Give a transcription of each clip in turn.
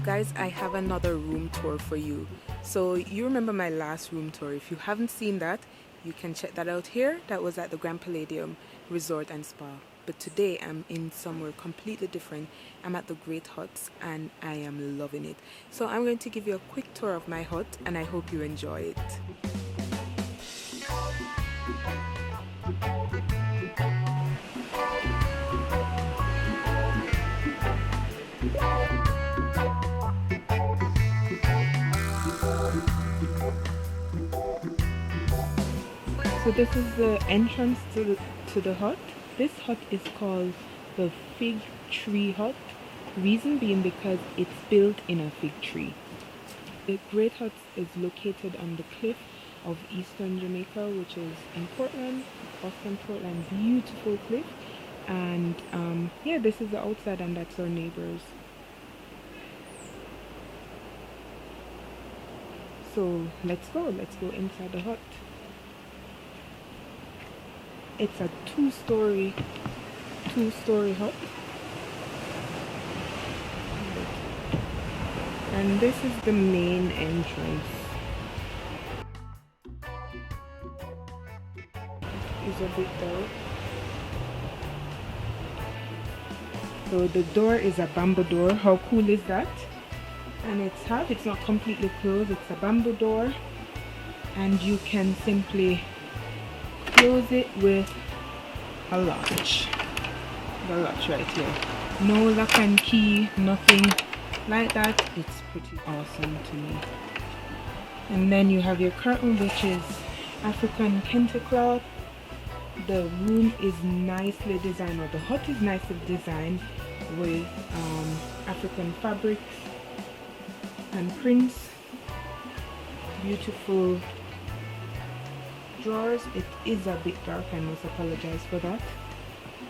guys, I have another room tour for you. So you remember my last room tour. If you haven't seen that, you can check that out here. That was at the Grand Palladium Resort and Spa. But today I'm in somewhere completely different. I'm at the Great Hut and I am loving it. So I'm going to give you a quick tour of my hut and I hope you enjoy it. So this is the entrance to the hut. This hut is called the Fig Tree Hut. Reason being because it's built in a fig tree. The Great Hut is located on the cliff of eastern Jamaica, which is in Portland, Portland, beautiful cliff. And yeah, this is the outside and that's our neighbors. So let's go inside the hut. It's a two-story hut, and this is the main entrance. It's a bit dark. So the door is a bamboo door. How cool is that? And it's not completely closed. It's a bamboo door, and you can simply close it with a latch. The latch right here. No lock and key, nothing like that. It's pretty awesome to me. And then you have your curtain, which is African kente cloth. The room is nicely designed, or the hut is nicely designed with African fabrics and prints. Beautiful drawers. It is a bit dark, I must apologize for that.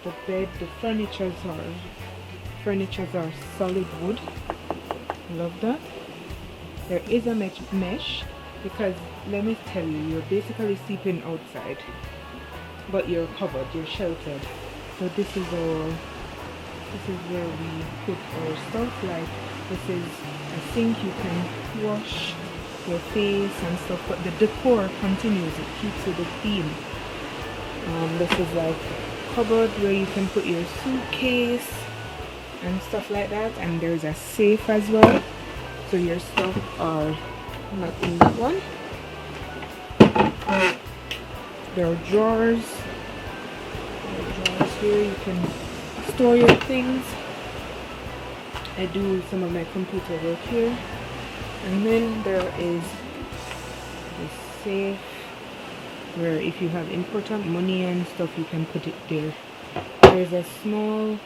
The bed, the furnitures are solid wood. Love that. There is a mesh because let me tell you, you're basically sleeping outside, but you're covered, you're sheltered. So this is where we put our stuff. Like this is a sink, you can wash your face and stuff, but the decor continues. It keeps with the theme. This is like a cupboard where you can put your suitcase and stuff like that, and there's a safe as well, so your stuff are not in that one. There are drawers. Here you can store your things. I do some of my computer work here. And then there is the safe where if you have important money and stuff, you can put it there. There's a small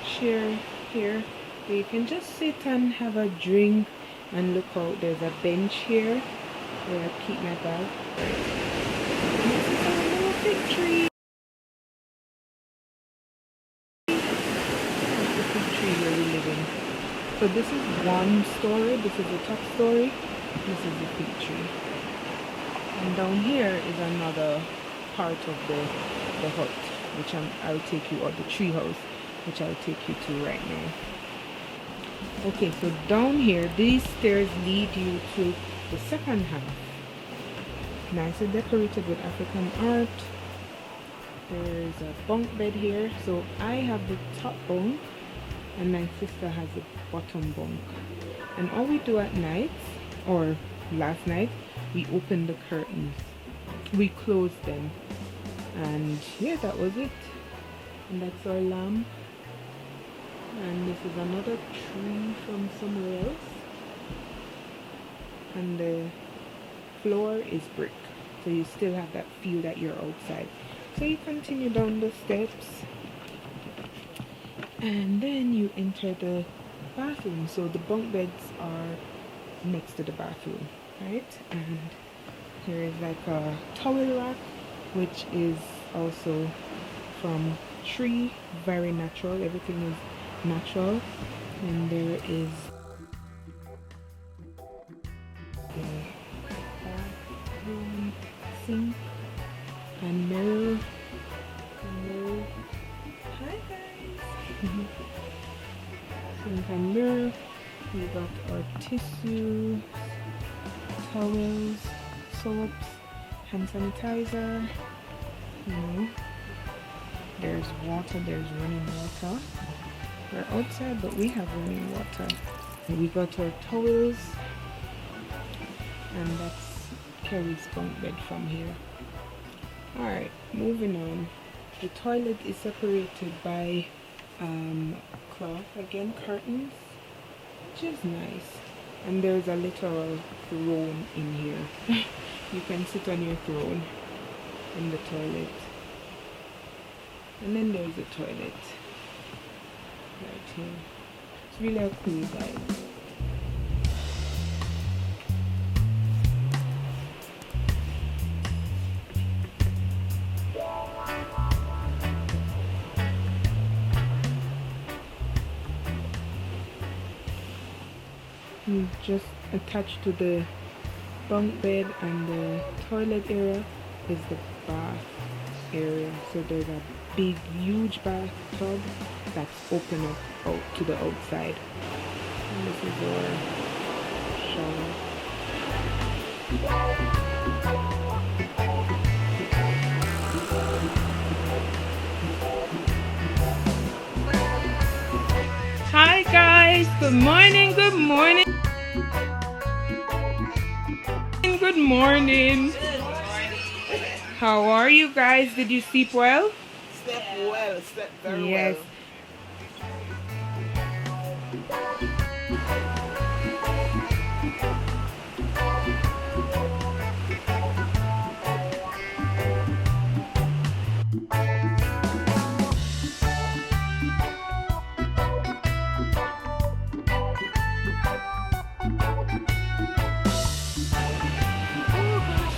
chair here where you can just sit and have a drink and look out. There's a bench here where I keep my bag. This is a little fig tree. That's the fig tree where we live in. So this is one story, this is the top story, this is the fig tree. And down here is another part of the hut, which I'll take you, or the tree house, which I'll take you to right now. Okay, so down here, these stairs lead you to the second half. Nicely decorated with African art. There's a bunk bed here. So I have the top bunk and my sister has the bottom bunk. And all we do at night, or last night, we opened the curtains. We closed them. And yeah, that was it. And that's our lamp. And this is another tree from somewhere else. And the floor is brick. So you still have that feel that you're outside. So you continue down the steps. And then you enter the bathroom. So the bunk beds are next to the bathroom, right? And here is like a towel rack, which is also from tree, very natural. Everything is natural. And there is the bathroom sink and mirror. Hi guys. Sink and mirror. We got our tissue, towels, soaps, hand sanitizer. You know, there's water, there's running water. We're outside, but we have running water. We got our towels, and that's Kerry's bunk bed from here. Alright, moving on. The toilet is separated by cloth, again, curtains, which is nice. And there's a little throne in here. You can sit on your throne in the toilet. And then there's the toilet right here. It's really a cool vibe. Just attached to the bunk bed and the toilet area is the bath area. So there's a big, huge bathtub that's open up out to the outside. And this is our shower. Hi guys, good morning, good morning. Good morning. How are you guys? Did you sleep well? Slept well, slept very yes. well.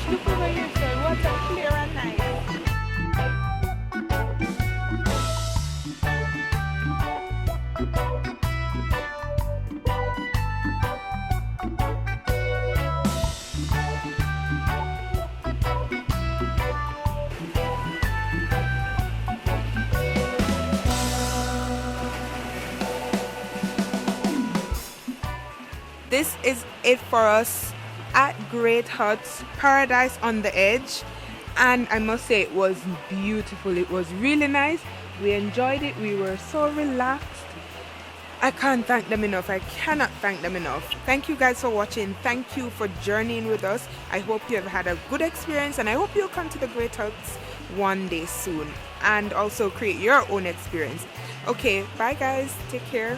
Look over here, sir. What's up, clear and nice? This is it for us at Great Hut, Paradise on the Edge, and I must say it was beautiful. It was really nice. We enjoyed it. We were so relaxed. I can't thank them enough. I cannot thank them enough. Thank you guys for watching. Thank you for journeying with us. I hope you have had a good experience, and I hope you'll come to the Great Huts one day soon and also create your own experience. Okay, bye guys. Take care.